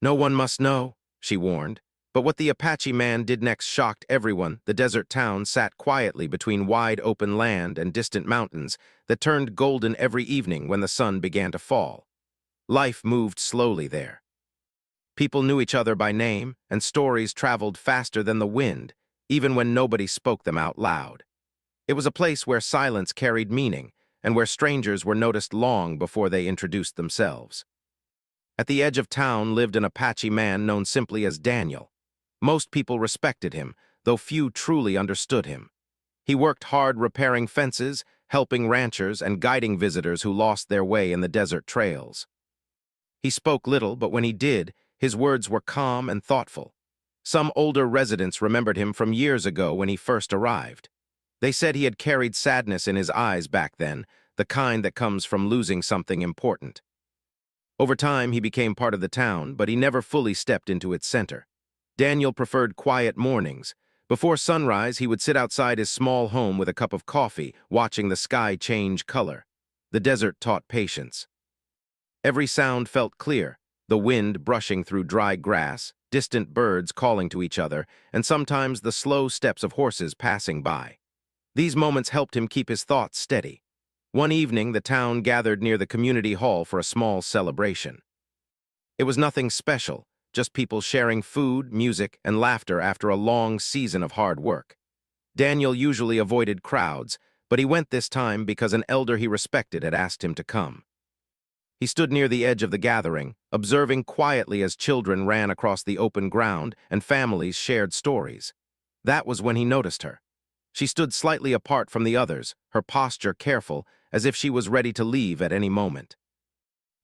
No one must know, she warned. But what the Apache man did next shocked everyone. The desert town sat quietly between wide open land and distant mountains that turned golden every evening when the sun began to fall. Life moved slowly there. People knew each other by name, and stories traveled faster than the wind, even when nobody spoke them out loud. It was a place where silence carried meaning, and where strangers were noticed long before they introduced themselves. At the edge of town lived an Apache man known simply as Daniel. Most people respected him, though few truly understood him. He worked hard repairing fences, helping ranchers, and guiding visitors who lost their way in the desert trails. He spoke little, but when he did, his words were calm and thoughtful. Some older residents remembered him from years ago when he first arrived. They said he had carried sadness in his eyes back then, the kind that comes from losing something important. Over time, he became part of the town, but he never fully stepped into its center. Daniel preferred quiet mornings. Before sunrise, he would sit outside his small home with a cup of coffee, watching the sky change color. The desert taught patience. Every sound felt clear, the wind brushing through dry grass, distant birds calling to each other, and sometimes the slow steps of horses passing by. These moments helped him keep his thoughts steady. One evening, the town gathered near the community hall for a small celebration. It was nothing special, just people sharing food, music, and laughter after a long season of hard work. Daniel usually avoided crowds, but he went this time because an elder he respected had asked him to come. He stood near the edge of the gathering, observing quietly as children ran across the open ground and families shared stories. That was when he noticed her. She stood slightly apart from the others, her posture careful, as if she was ready to leave at any moment.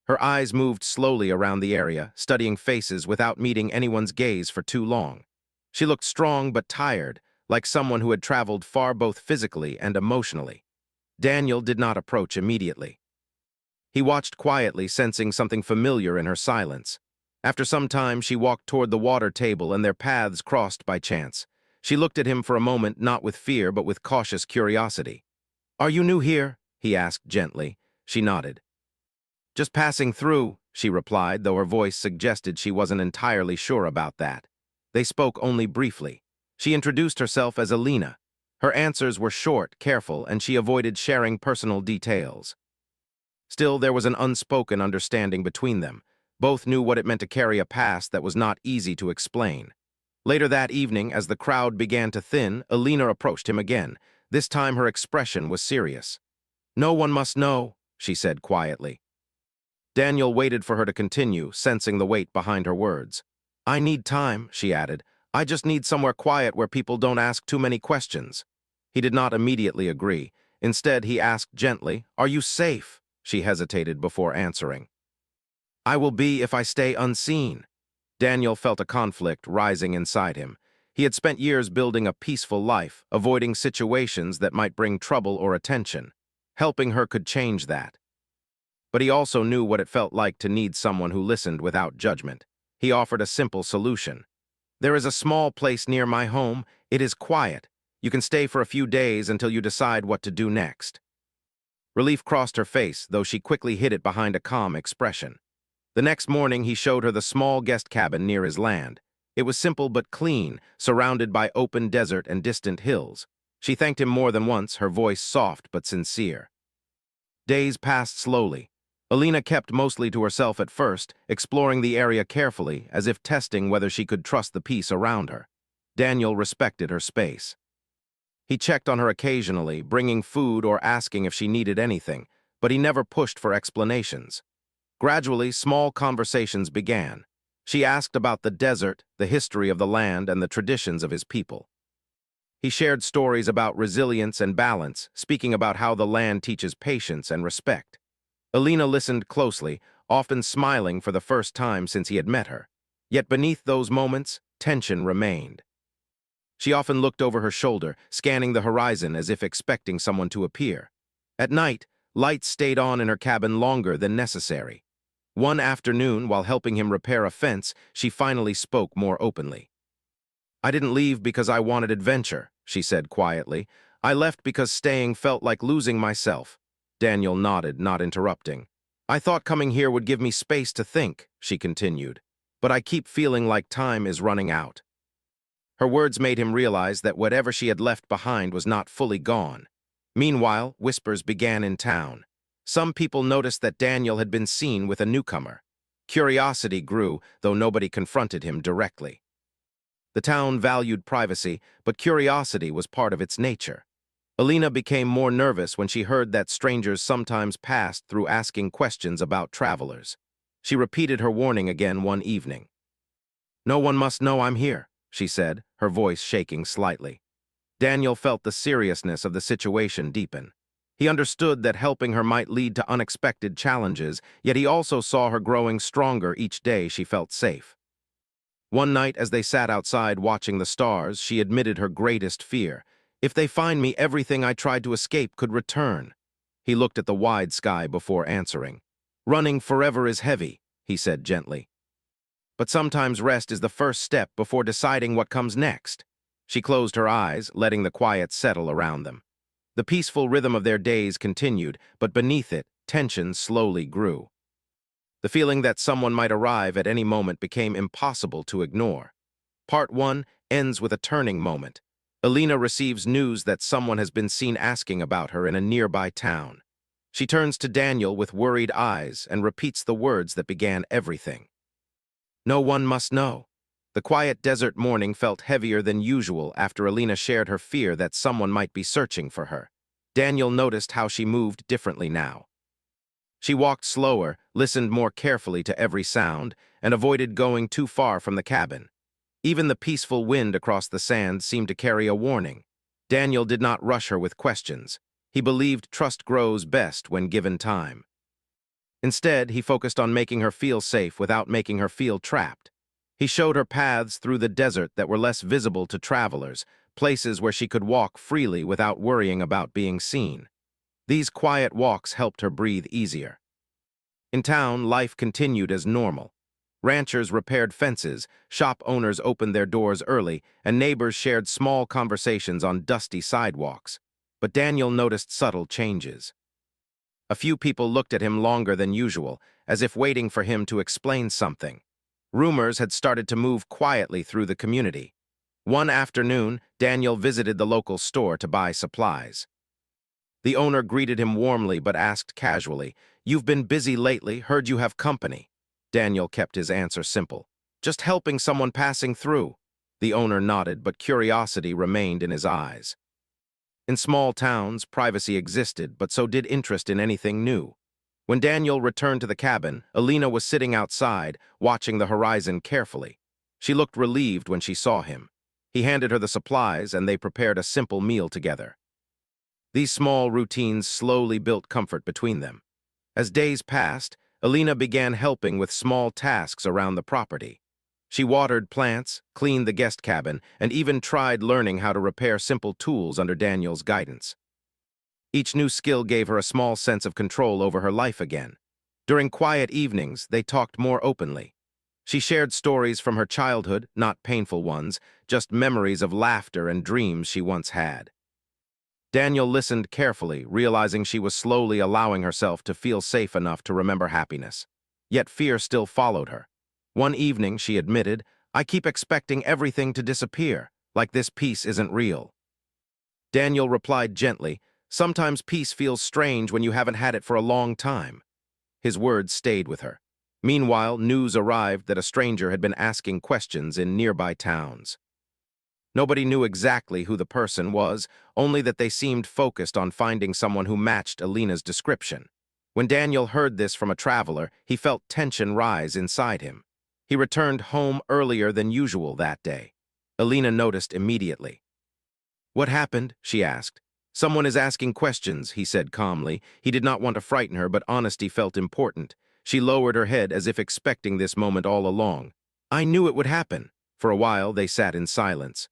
Her eyes moved slowly around the area, studying faces without meeting anyone's gaze for too long. She looked strong but tired, like someone who had traveled far both physically and emotionally. Daniel did not approach immediately. He watched quietly, sensing something familiar in her silence. After some time, she walked toward the water table and their paths crossed by chance. She looked at him for a moment, not with fear, but with cautious curiosity. "Are you new here?" he asked gently. She nodded. "Just passing through," she replied, though her voice suggested she wasn't entirely sure about that. They spoke only briefly. She introduced herself as Alina. Her answers were short, careful, and she avoided sharing personal details. Still, there was an unspoken understanding between them. Both knew what it meant to carry a past that was not easy to explain. Later that evening, as the crowd began to thin, Alina approached him again. This time her expression was serious. "No one must know," she said quietly. Daniel waited for her to continue, sensing the weight behind her words. "I need time," she added. "I just need somewhere quiet where people don't ask too many questions." He did not immediately agree. Instead, he asked gently, "Are you safe?" She hesitated before answering. "I will be if I stay unseen." Daniel felt a conflict rising inside him. He had spent years building a peaceful life, avoiding situations that might bring trouble or attention. Helping her could change that. But he also knew what it felt like to need someone who listened without judgment. He offered a simple solution. "There is a small place near my home. It is quiet. You can stay for a few days until you decide what to do next." Relief crossed her face, though she quickly hid it behind a calm expression. The next morning, he showed her the small guest cabin near his land. It was simple but clean, surrounded by open desert and distant hills. She thanked him more than once, her voice soft but sincere. Days passed slowly. Alina kept mostly to herself at first, exploring the area carefully, as if testing whether she could trust the peace around her. Daniel respected her space. He checked on her occasionally, bringing food or asking if she needed anything, but he never pushed for explanations. Gradually, small conversations began. She asked about the desert, the history of the land, and the traditions of his people. He shared stories about resilience and balance, speaking about how the land teaches patience and respect. Alina listened closely, often smiling for the first time since he had met her. Yet beneath those moments, tension remained. She often looked over her shoulder, scanning the horizon as if expecting someone to appear. At night, lights stayed on in her cabin longer than necessary. One afternoon, while helping him repair a fence, she finally spoke more openly. "I didn't leave because I wanted adventure," she said quietly. "I left because staying felt like losing myself." Daniel nodded, not interrupting. "I thought coming here would give me space to think," she continued. but I keep feeling like time is running out." Her words made him realize that whatever she had left behind was not fully gone. Meanwhile, whispers began in town. Some people noticed that Daniel had been seen with a newcomer. Curiosity grew, though nobody confronted him directly. The town valued privacy, but curiosity was part of its nature. Alina became more nervous when she heard that strangers sometimes passed through asking questions about travelers. She repeated her warning again one evening. "No one must know I'm here," she said, her voice shaking slightly. Daniel felt the seriousness of the situation deepen. He understood that helping her might lead to unexpected challenges, yet he also saw her growing stronger each day she felt safe. One night, as they sat outside watching the stars, she admitted her greatest fear. "If they find me, everything I tried to escape could return." He looked at the wide sky before answering. "Running forever is heavy," he said gently. "But sometimes rest is the first step before deciding what comes next." She closed her eyes, letting the quiet settle around them. The peaceful rhythm of their days continued, but beneath it, tension slowly grew. The feeling that someone might arrive at any moment became impossible to ignore. Part 1 ends with a turning moment. Alina receives news that someone has been seen asking about her in a nearby town. She turns to Daniel with worried eyes and repeats the words that began everything. "No one must know." The quiet desert morning felt heavier than usual after Alina shared her fear that someone might be searching for her. Daniel noticed how she moved differently now. She walked slower, listened more carefully to every sound, and avoided going too far from the cabin. Even the peaceful wind across the sand seemed to carry a warning. Daniel did not rush her with questions. He believed trust grows best when given time. Instead, he focused on making her feel safe without making her feel trapped. He showed her paths through the desert that were less visible to travelers, places where she could walk freely without worrying about being seen. These quiet walks helped her breathe easier. In town, life continued as normal. Ranchers repaired fences, shop owners opened their doors early, and neighbors shared small conversations on dusty sidewalks. But Daniel noticed subtle changes. A few people looked at him longer than usual, as if waiting for him to explain something. Rumors had started to move quietly through the community. One afternoon, Daniel visited the local store to buy supplies. The owner greeted him warmly but asked casually, "You've been busy lately, heard you have company." Daniel kept his answer simple. "Just helping someone passing through." The owner nodded, but curiosity remained in his eyes. In small towns, privacy existed, but so did interest in anything new. When Daniel returned to the cabin, Alina was sitting outside, watching the horizon carefully. She looked relieved when she saw him. He handed her the supplies, and they prepared a simple meal together. These small routines slowly built comfort between them. As days passed, Alina began helping with small tasks around the property. She watered plants, cleaned the guest cabin, and even tried learning how to repair simple tools under Daniel's guidance. Each new skill gave her a small sense of control over her life again. During quiet evenings, they talked more openly. She shared stories from her childhood, not painful ones, just memories of laughter and dreams she once had. Daniel listened carefully, realizing she was slowly allowing herself to feel safe enough to remember happiness. Yet fear still followed her. One evening, she admitted, "I keep expecting everything to disappear, like this peace isn't real." Daniel replied gently, "Sometimes peace feels strange when you haven't had it for a long time." His words stayed with her. Meanwhile, news arrived that a stranger had been asking questions in nearby towns. Nobody knew exactly who the person was, only that they seemed focused on finding someone who matched Alina's description. When Daniel heard this from a traveler, he felt tension rise inside him. He returned home earlier than usual that day. Alina noticed immediately. "What happened?" she asked. "Someone is asking questions," he said calmly. He did not want to frighten her, but honesty felt important. She lowered her head as if expecting this moment all along. "I knew it would happen." For a while, they sat in silence.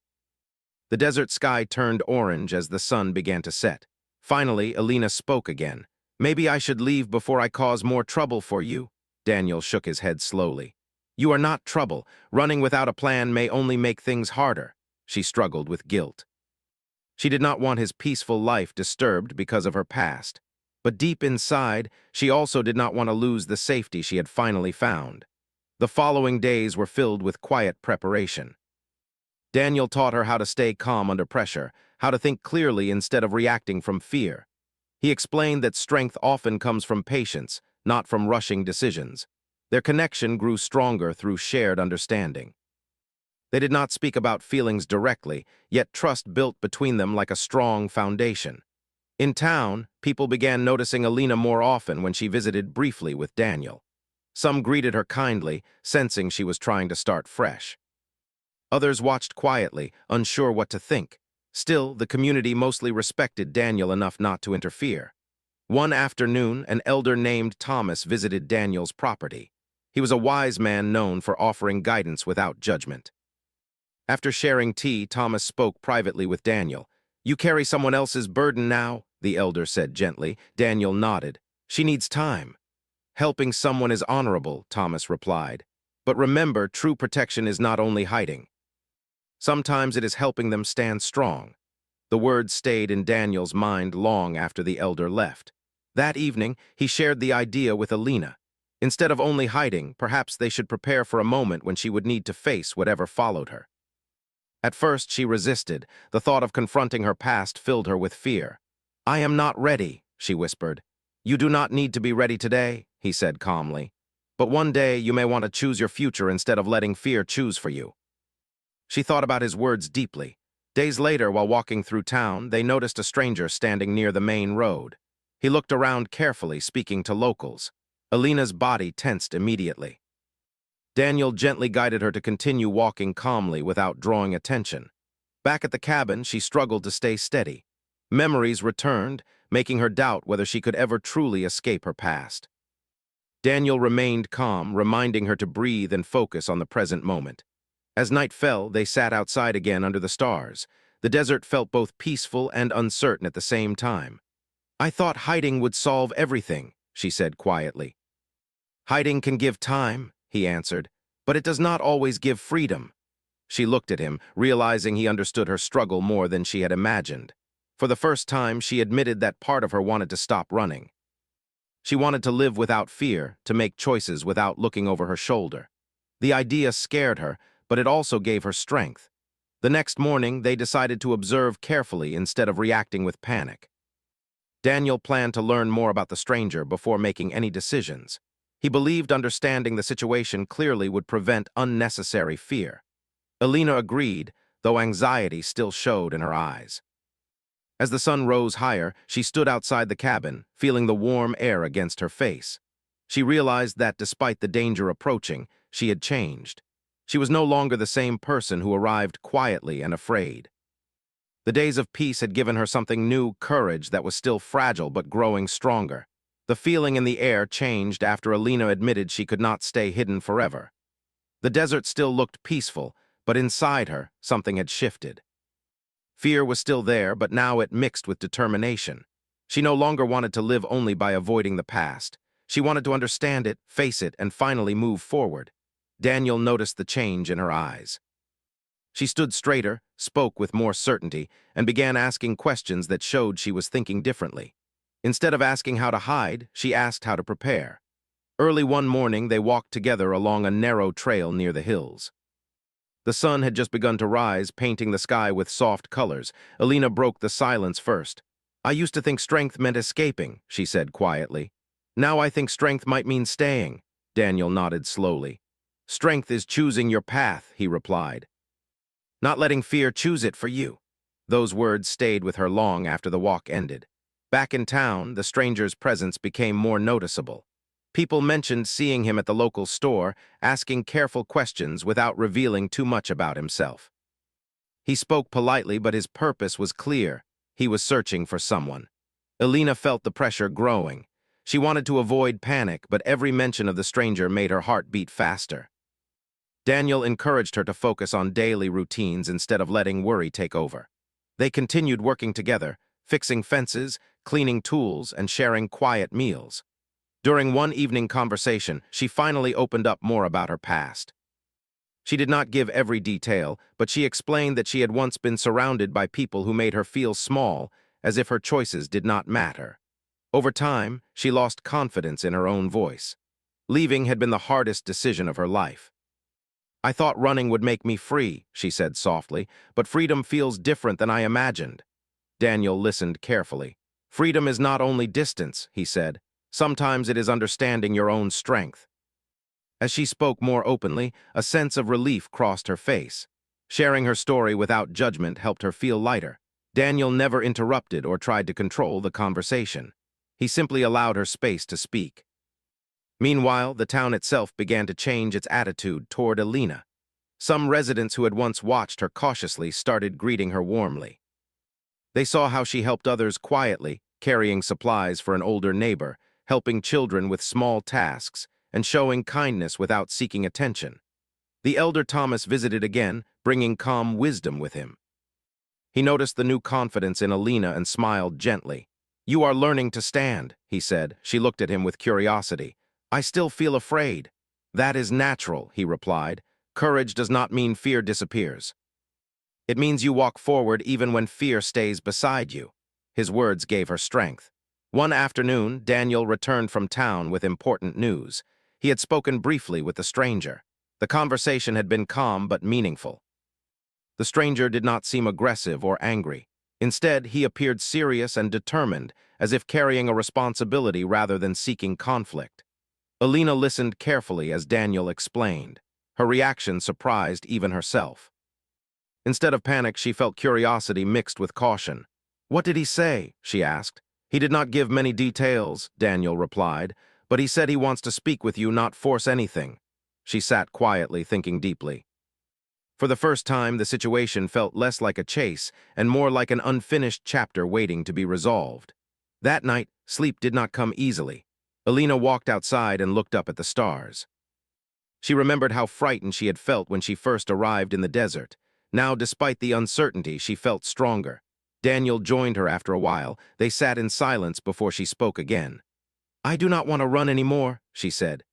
The desert sky turned orange as the sun began to set. Finally, Alina spoke again. "Maybe I should leave before I cause more trouble for you." Daniel shook his head slowly. "You are not trouble. Running without a plan may only make things harder." She struggled with guilt. She did not want his peaceful life disturbed because of her past. But deep inside, she also did not want to lose the safety she had finally found. The following days were filled with quiet preparation. Daniel taught her how to stay calm under pressure, how to think clearly instead of reacting from fear. He explained that strength often comes from patience, not from rushing decisions. Their connection grew stronger through shared understanding. They did not speak about feelings directly, yet trust built between them like a strong foundation. In town, people began noticing Alina more often when she visited briefly with Daniel. Some greeted her kindly, sensing she was trying to start fresh. Others watched quietly, unsure what to think. Still, the community mostly respected Daniel enough not to interfere. One afternoon, an elder named Thomas visited Daniel's property. He was a wise man known for offering guidance without judgment. After sharing tea, Thomas spoke privately with Daniel. "You carry someone else's burden now," the elder said gently. Daniel nodded. "She needs time." "Helping someone is honorable," Thomas replied. "But remember, true protection is not only hiding. Sometimes it is helping them stand strong." The words stayed in Daniel's mind long after the elder left. That evening, he shared the idea with Alina. Instead of only hiding, perhaps they should prepare for a moment when she would need to face whatever followed her. At first, she resisted. The thought of confronting her past filled her with fear. "I am not ready," she whispered. "You do not need to be ready today," he said calmly. "But one day you may want to choose your future instead of letting fear choose for you." She thought about his words deeply. Days later, while walking through town, they noticed a stranger standing near the main road. He looked around carefully, speaking to locals. Alina's body tensed immediately. Daniel gently guided her to continue walking calmly without drawing attention. Back at the cabin, she struggled to stay steady. Memories returned, making her doubt whether she could ever truly escape her past. Daniel remained calm, reminding her to breathe and focus on the present moment. As night fell, they sat outside again under the stars. The desert felt both peaceful and uncertain at the same time. "I thought hiding would solve everything," she said quietly. "Hiding can give time," he answered, "but it does not always give freedom." She looked at him, realizing he understood her struggle more than she had imagined. For the first time, she admitted that part of her wanted to stop running. She wanted to live without fear, to make choices without looking over her shoulder. The idea scared her, but it also gave her strength. The next morning, they decided to observe carefully instead of reacting with panic. Daniel planned to learn more about the stranger before making any decisions. He believed understanding the situation clearly would prevent unnecessary fear. Alina agreed, though anxiety still showed in her eyes. As the sun rose higher, she stood outside the cabin, feeling the warm air against her face. She realized that despite the danger approaching, she had changed. She was no longer the same person who arrived quietly and afraid. The days of peace had given her something new, courage that was still fragile but growing stronger. The feeling in the air changed after Alina admitted she could not stay hidden forever. The desert still looked peaceful, but inside her, something had shifted. Fear was still there, but now it mixed with determination. She no longer wanted to live only by avoiding the past. She wanted to understand it, face it, and finally move forward. Daniel noticed the change in her eyes. She stood straighter, spoke with more certainty, and began asking questions that showed she was thinking differently. Instead of asking how to hide, she asked how to prepare. Early one morning, they walked together along a narrow trail near the hills. The sun had just begun to rise, painting the sky with soft colors. Alina broke the silence first. "I used to think strength meant escaping," she said quietly. "Now I think strength might mean staying." Daniel nodded slowly. "Strength is choosing your path," he replied. "Not letting fear choose it for you." Those words stayed with her long after the walk ended. Back in town, the stranger's presence became more noticeable. People mentioned seeing him at the local store, asking careful questions without revealing too much about himself. He spoke politely, but his purpose was clear. He was searching for someone. Alina felt the pressure growing. She wanted to avoid panic, but every mention of the stranger made her heart beat faster. Daniel encouraged her to focus on daily routines instead of letting worry take over. They continued working together, fixing fences, cleaning tools, and sharing quiet meals. During one evening conversation, she finally opened up more about her past. She did not give every detail, but she explained that she had once been surrounded by people who made her feel small, as if her choices did not matter. Over time, she lost confidence in her own voice. Leaving had been the hardest decision of her life. "I thought running would make me free," she said softly, "but freedom feels different than I imagined." Daniel listened carefully. "Freedom is not only distance," he said. "Sometimes it is understanding your own strength." As she spoke more openly, a sense of relief crossed her face. Sharing her story without judgment helped her feel lighter. Daniel never interrupted or tried to control the conversation. He simply allowed her space to speak. Meanwhile, the town itself began to change its attitude toward Alina. Some residents who had once watched her cautiously started greeting her warmly. They saw how she helped others quietly, carrying supplies for an older neighbor, helping children with small tasks, and showing kindness without seeking attention. The elder Thomas visited again, bringing calm wisdom with him. He noticed the new confidence in Alina and smiled gently. "You are learning to stand," he said. She looked at him with curiosity. "I still feel afraid." "That is natural," he replied. "Courage does not mean fear disappears. It means you walk forward even when fear stays beside you." His words gave her strength. One afternoon, Daniel returned from town with important news. He had spoken briefly with the stranger. The conversation had been calm but meaningful. The stranger did not seem aggressive or angry. Instead, he appeared serious and determined, as if carrying a responsibility rather than seeking conflict. Alina listened carefully as Daniel explained. Her reaction surprised even herself. Instead of panic, she felt curiosity mixed with caution. "What did he say?" she asked. "He did not give many details," Daniel replied, "but he said he wants to speak with you, not force anything." She sat quietly, thinking deeply. For the first time, the situation felt less like a chase and more like an unfinished chapter waiting to be resolved. That night, sleep did not come easily. Alina walked outside and looked up at the stars. She remembered how frightened she had felt when she first arrived in the desert. Now, despite the uncertainty, she felt stronger. Daniel joined her after a while. They sat in silence before she spoke again. "I do not want to run anymore," she said.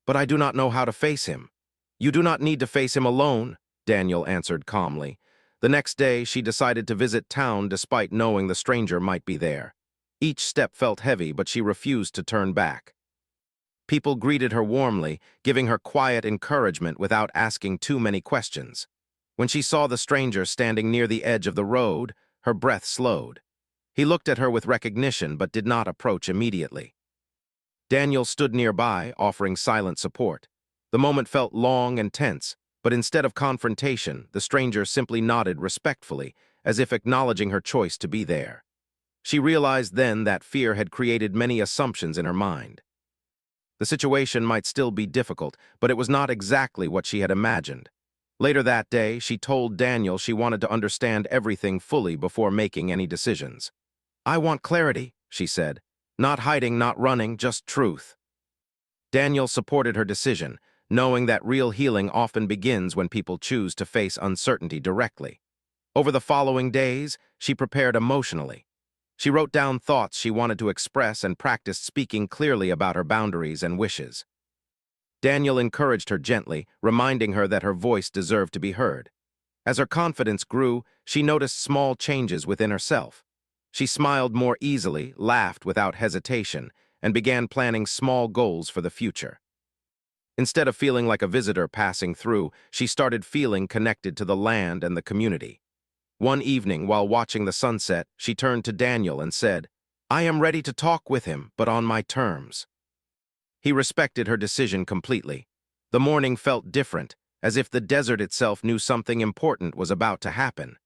"But I do not know how to face him." "You do not need to face him alone," Daniel answered calmly. The next day, she decided to visit town despite knowing the stranger might be there. Each step felt heavy, but she refused to turn back. People greeted her warmly, giving her quiet encouragement without asking too many questions. When she saw the stranger standing near the edge of the road, her breath slowed. He looked at her with recognition but did not approach immediately. Daniel stood nearby, offering silent support. The moment felt long and tense, but instead of confrontation, the stranger simply nodded respectfully, as if acknowledging her choice to be there. She realized then that fear had created many assumptions in her mind. The situation might still be difficult, but it was not exactly what she had imagined. Later that day, she told Daniel she wanted to understand everything fully before making any decisions. "I want clarity," she said. "Not hiding, not running, just truth." Daniel supported her decision, knowing that real healing often begins when people choose to face uncertainty directly. Over the following days, she prepared emotionally. She wrote down thoughts she wanted to express and practiced speaking clearly about her boundaries and wishes. Daniel encouraged her gently, reminding her that her voice deserved to be heard. As her confidence grew, she noticed small changes within herself. She smiled more easily, laughed without hesitation, and began planning small goals for the future. Instead of feeling like a visitor passing through, she started feeling connected to the land and the community. One evening, while watching the sunset, she turned to Daniel and said, "I am ready to talk with him, but on my terms." He respected her decision completely. The morning felt different, as if the desert itself knew something important was about to happen.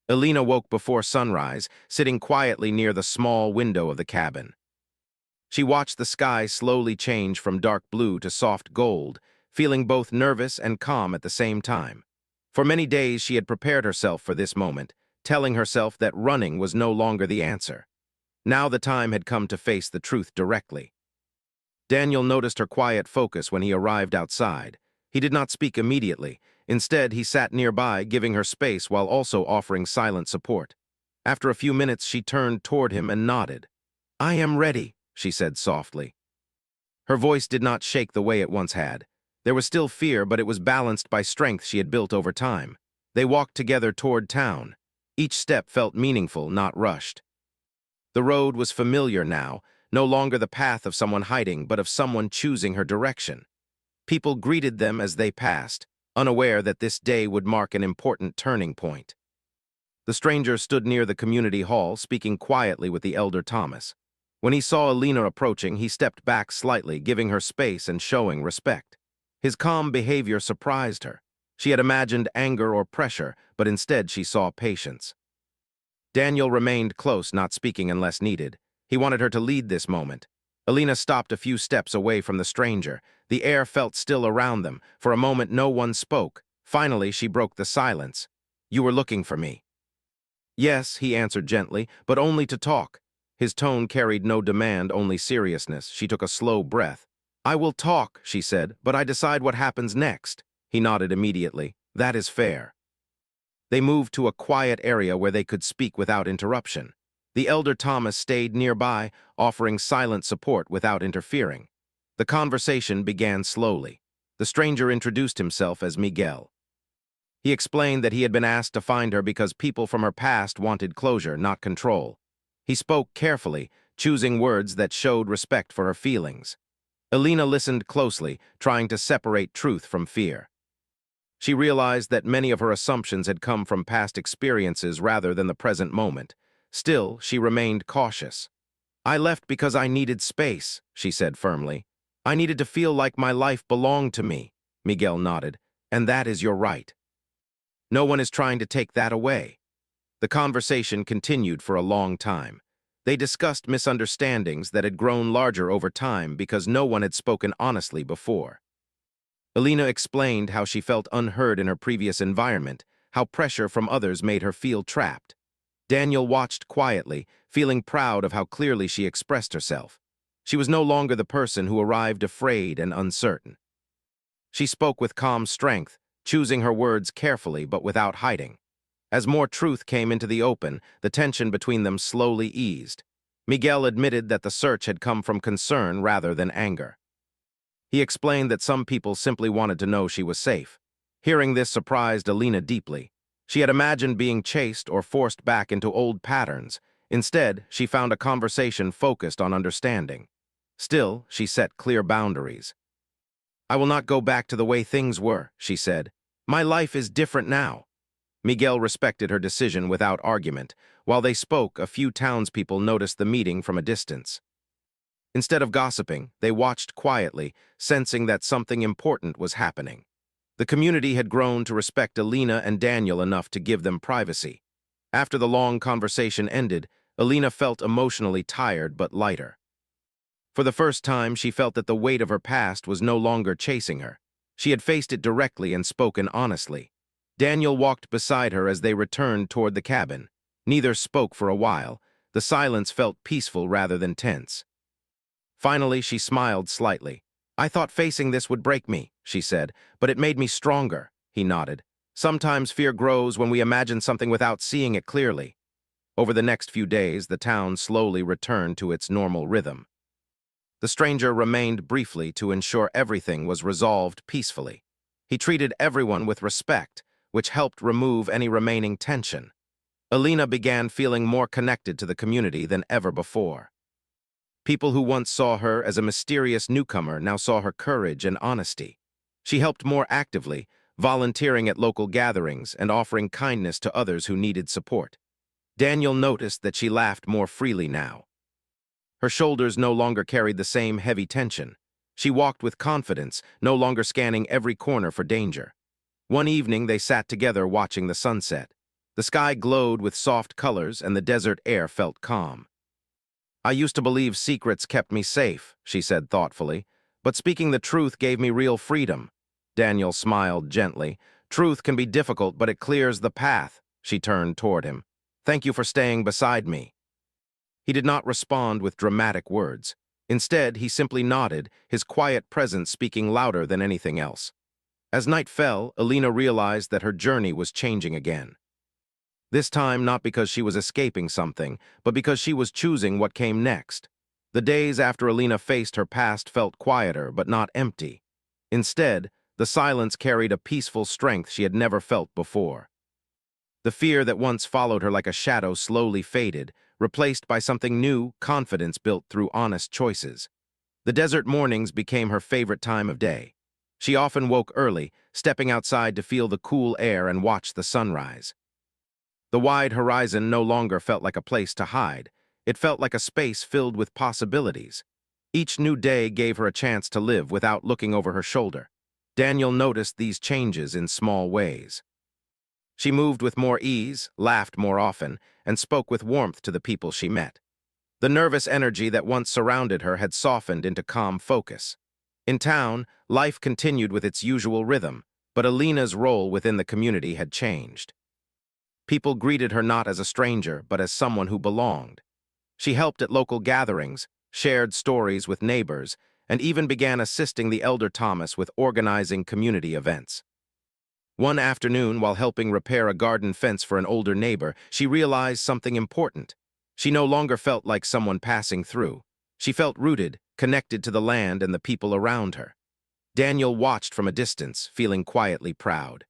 Alina woke before sunrise, sitting quietly near the small window of the cabin. She watched the sky slowly change from dark blue to soft gold, feeling both nervous and calm at the same time. For many days she had prepared herself for this moment, telling herself that running was no longer the answer. Now the time had come to face the truth directly. Daniel noticed her quiet focus when he arrived outside. He did not speak immediately. Instead, he sat nearby, giving her space while also offering silent support. After a few minutes, she turned toward him and nodded. "I am ready," she said softly. Her voice did not shake the way it once had. There was still fear, but it was balanced by strength she had built over time. They walked together toward town. Each step felt meaningful, not rushed. The road was familiar now, no longer the path of someone hiding, but of someone choosing her direction. People greeted them as they passed, unaware that this day would mark an important turning point. The stranger stood near the community hall, speaking quietly with the elder Thomas. When he saw Alina approaching, he stepped back slightly, giving her space and showing respect. His calm behavior surprised her. She had imagined anger or pressure, but instead she saw patience. Daniel remained close, not speaking unless needed. He wanted her to lead this moment. Alina stopped a few steps away from the stranger. The air felt still around them. For a moment, no one spoke. Finally, she broke the silence. "You were looking for me." "Yes," he answered gently, but only to talk. His tone carried no demand, only seriousness. She took a slow breath. "I will talk," she said, "but I decide what happens next." He nodded immediately. "That is fair." They moved to a quiet area where they could speak without interruption. The elder Thomas stayed nearby, offering silent support without interfering. The conversation began slowly. The stranger introduced himself as Miguel. He explained that he had been asked to find her because people from her past wanted closure, not control. He spoke carefully, choosing words that showed respect for her feelings. Alina listened closely, trying to separate truth from fear. She realized that many of her assumptions had come from past experiences rather than the present moment. Still, she remained cautious. "I left because I needed space," she said firmly. "I needed to feel like my life belonged to me." Miguel nodded. "And that is your right. No one is trying to take that away." The conversation continued for a long time. They discussed misunderstandings that had grown larger over time because no one had spoken honestly before. Alina explained how she felt unheard in her previous environment, how pressure from others made her feel trapped. Daniel watched quietly, feeling proud of how clearly she expressed herself. She was no longer the person who arrived afraid and uncertain. She spoke with calm strength, choosing her words carefully but without hiding. As more truth came into the open, the tension between them slowly eased. Miguel admitted that the search had come from concern rather than anger. He explained that some people simply wanted to know she was safe. Hearing this surprised Alina deeply. She had imagined being chased or forced back into old patterns. Instead, she found a conversation focused on understanding. Still, she set clear boundaries. "I will not go back to the way things were," she said. "My life is different now." Miguel respected her decision without argument. While they spoke, a few townspeople noticed the meeting from a distance. Instead of gossiping, they watched quietly, sensing that something important was happening. The community had grown to respect Alina and Daniel enough to give them privacy. After the long conversation ended, Alina felt emotionally tired but lighter. For the first time, she felt that the weight of her past was no longer chasing her. She had faced it directly and spoken honestly. Daniel walked beside her as they returned toward the cabin. Neither spoke for a while. The silence felt peaceful rather than tense. Finally, she smiled slightly. "I thought facing this would break me," she said, "but it made me stronger." He nodded. "Sometimes fear grows when we imagine something without seeing it clearly." Over the next few days, the town slowly returned to its normal rhythm. The stranger remained briefly to ensure everything was resolved peacefully. He treated everyone with respect, which helped remove any remaining tension. Alina began feeling more connected to the community than ever before. People who once saw her as a mysterious newcomer now saw her courage and honesty. She helped more actively, volunteering at local gatherings and offering kindness to others who needed support. Daniel noticed that she laughed more freely now. Her shoulders no longer carried the same heavy tension. She walked with confidence, no longer scanning every corner for danger. One evening, they sat together watching the sunset. The sky glowed with soft colors and the desert air felt calm. "I used to believe secrets kept me safe," she said thoughtfully, "but speaking the truth gave me real freedom." Daniel smiled gently. "Truth can be difficult, but it clears the path." She turned toward him. "Thank you for staying beside me." He did not respond with dramatic words. Instead, he simply nodded, his quiet presence speaking louder than anything else. As night fell, Alina realized that her journey was changing again. This time not because she was escaping something, but because she was choosing what came next. The days after Alina faced her past felt quieter but not empty. Instead, the silence carried a peaceful strength she had never felt before. The fear that once followed her like a shadow slowly faded, replaced by something new, confidence built through honest choices. The desert mornings became her favorite time of day. She often woke early, stepping outside to feel the cool air and watch the sunrise. The wide horizon no longer felt like a place to hide. It felt like a space filled with possibilities. Each new day gave her a chance to live without looking over her shoulder. Daniel noticed these changes in small ways. She moved with more ease, laughed more often, and spoke with warmth to the people she met. The nervous energy that once surrounded her had softened into calm focus. In town, life continued with its usual rhythm, but Alina's role within the community had changed. People greeted her not as a stranger, but as someone who belonged. She helped at local gatherings, shared stories with neighbors, and even began assisting the elder Thomas with organizing community events. One afternoon, while helping repair a garden fence for an older neighbor, she realized something important. She no longer felt like someone passing through. She felt rooted, connected to the land and the people around her. Daniel watched from a distance, feeling quietly proud.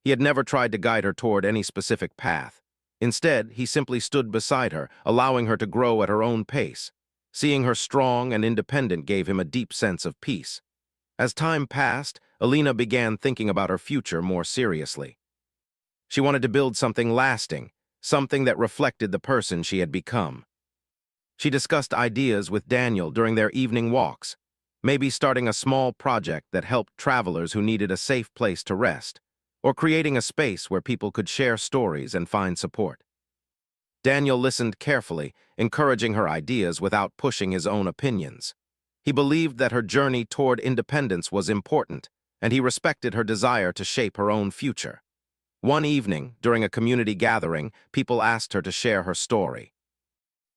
He had never tried to guide her toward any specific path. Instead, he simply stood beside her, allowing her to grow at her own pace. Seeing her strong and independent gave him a deep sense of peace. As time passed, Alina began thinking about her future more seriously. She wanted to build something lasting, something that reflected the person she had become. She discussed ideas with Daniel during their evening walks, maybe starting a small project that helped travelers who needed a safe place to rest, or creating a space where people could share stories and find support. Daniel listened carefully, encouraging her ideas without pushing his own opinions. He believed that her journey toward independence was important, and he respected her desire to shape her own future. One evening, during a community gathering, people asked her to share her story.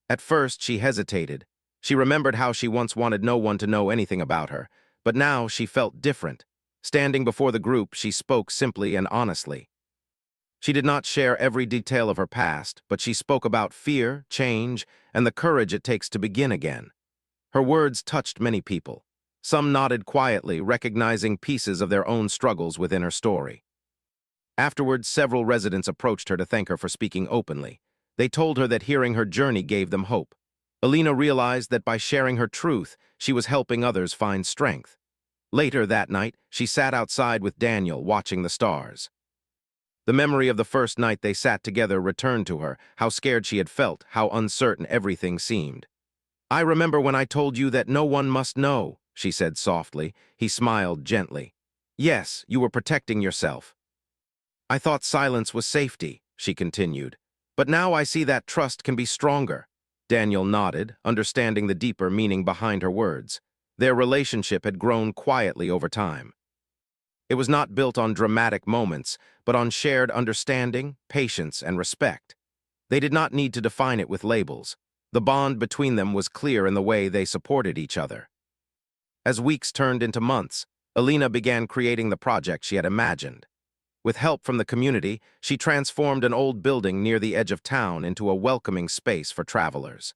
At first, she hesitated. She remembered how she once wanted no one to know anything about her, but now she felt different. Standing before the group, she spoke simply and honestly. She did not share every detail of her past, but she spoke about fear, change, and the courage it takes to begin again. Her words touched many people. Some nodded quietly, recognizing pieces of their own struggles within her story. Afterwards, several residents approached her to thank her for speaking openly. They told her that hearing her journey gave them hope. Alina realized that by sharing her truth, she was helping others find strength. Later that night, she sat outside with Daniel, watching the stars. The memory of the first night they sat together returned to her, how scared she had felt, how uncertain everything seemed. "I remember when I told you that no one must know," she said softly. He smiled gently. "Yes, you were protecting yourself. I thought silence was safety," she continued. "But now I see that trust can be stronger." Daniel nodded, understanding the deeper meaning behind her words. Their relationship had grown quietly over time. It was not built on dramatic moments, but on shared understanding, patience, and respect. They did not need to define it with labels. The bond between them was clear in the way they supported each other. As weeks turned into months, Alina began creating the project she had imagined. With help from the community, she transformed an old building near the edge of town into a welcoming space for travelers.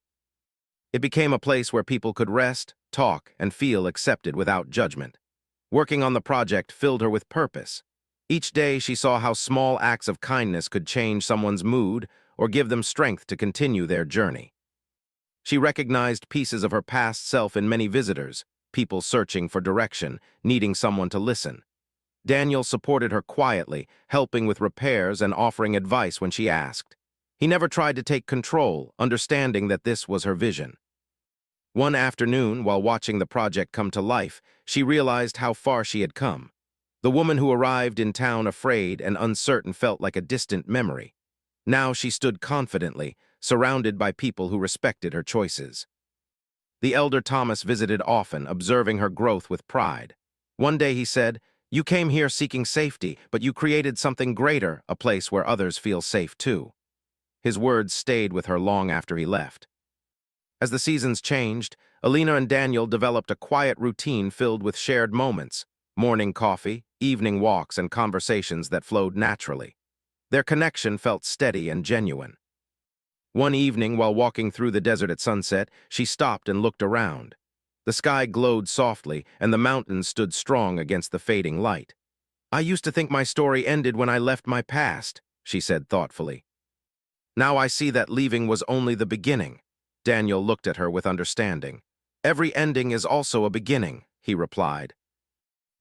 It became a place where people could rest, talk, and feel accepted without judgment. Working on the project filled her with purpose. Each day she saw how small acts of kindness could change someone's mood or give them strength to continue their journey. She recognized pieces of her past self in many visitors, people searching for direction, needing someone to listen. Daniel supported her quietly, helping with repairs and offering advice when she asked. He never tried to take control, understanding that this was her vision. One afternoon, while watching the project come to life, she realized how far she had come. The woman who arrived in town afraid and uncertain felt like a distant memory. Now she stood confidently, surrounded by people who respected her choices. The elder Thomas visited often, observing her growth with pride. One day he said, "You came here seeking safety, but you created something greater, a place where others feel safe too." His words stayed with her long after he left. As the seasons changed, Alina and Daniel developed a quiet routine filled with shared moments, morning coffee, evening walks, and conversations that flowed naturally. Their connection felt steady and genuine. One evening, while walking through the desert at sunset, she stopped and looked around. The sky glowed softly, and the mountains stood strong against the fading light. "I used to think my story ended when I left my past," she said thoughtfully. Now I see that leaving was only the beginning. Daniel looked at her with understanding. Every ending is also a beginning, he replied.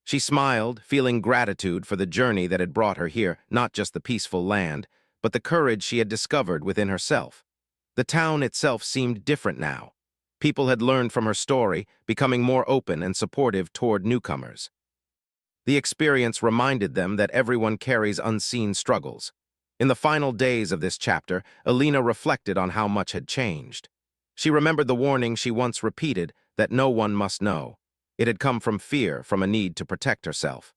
She smiled, feeling gratitude for the journey that had brought her here, not just the peaceful land, but the courage she had discovered within herself. The town itself seemed different now. People had learned from her story, becoming more open and supportive toward newcomers. The experience reminded them that everyone carries unseen struggles. In the final days of this chapter, Alina reflected on how much had changed. She remembered the warning she once repeated that no one must know. It had come from fear, from a need to protect herself.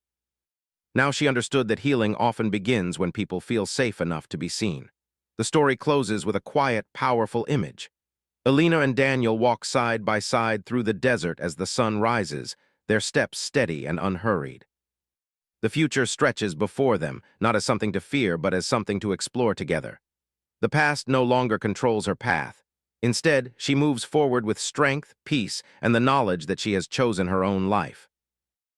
Now she understood that healing often begins when people feel safe enough to be seen. The story closes with a quiet, powerful image. Alina and Daniel walk side by side through the desert as the sun rises, their steps steady and unhurried. The future stretches before them, not as something to fear, but as something to explore together. The past no longer controls her path. Instead, she moves forward with strength, peace, and the knowledge that she has chosen her own life.